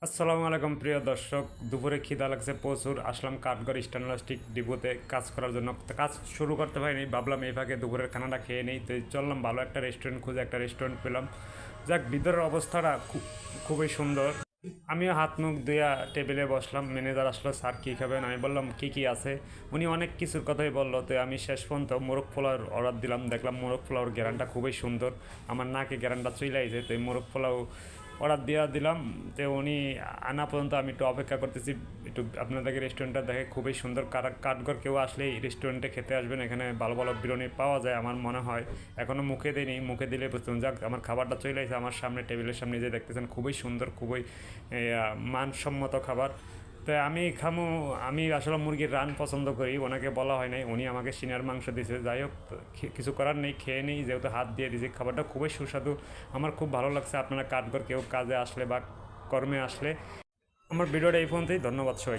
আসসালামু আলাইকুম প্রিয় দর্শক, দুপুরে খিদা লাগছে প্রচুর। আসলাম কাঠগড় স্টেনলেস্টিক ডিপোতে কাজ করার জন্য। তো কাজ শুরু করতে পারিনি, ভাবলাম এই ফাঁকে দুপুরের খানাটা খেয়ে নেই। তো চললাম, ভালো একটা রেস্টুরেন্ট খুঁজে একটা রেস্টুরেন্ট পেলাম। যাক, ভিতরের অবস্থাটা খুবই সুন্দর। আমিও হাত মুখ ধুইয়া টেবিলে বসলাম। ম্যানেজার আসলো, স্যার কী খাবেন? আমি বললাম কী কী আছে। উনি অনেক কিছুর কথাই বললো। তো আমি শেষ পর্যন্ত মোরগ পোলাওর অর্ডার দিলাম। দেখলাম মোরগ পোলাওর গ্যারানটা খুবই সুন্দর, আমার নাকে গ্যারানটা চলে আইছে। তো এই মোরগ পোলাও অর্ডার দিয়ে দিলাম। তো উনি আনা পর্যন্ত আমি একটু অপেক্ষা করতেছি। একটু আপনাদেরকে রেস্টুরেন্টটা দেখে খুবই সুন্দর। কাঠগড় কেউ আসলে এই রেস্টুরেন্টে খেতে আসবেন, এখানে ভালো ভালো বিরিয়ানি পাওয়া যায় আমার মনে হয়। এখনও মুখে দিইনি, মুখে দিলে বুঝতাম। যাক, আমার খাবারটা চলে আসে আমার সামনে, টেবিলের সামনে যে দেখতেছেন, খুবই সুন্দর, খুবই মানসম্মত খাবার। তো আমি খামু। আমি আসলে মুরগির রান পছন্দ করি, ওনাকে বলা হয় নাই, উনি আমাকে সিনার মাংস দিয়েছে। যাই হোক, কিছু করার নেই, খেয়ে নিই, যেহেতু হাত দিয়ে দিয়েছি। খাবারটা খুবই সুস্বাদু, আমার খুব ভালো লাগছে। আপনারা কাঠগড় কেউ কাজে আসলে বা কর্মে আসলে, আমার ভিডিওটা এই পর্যন্তই। ধন্যবাদ সবাই।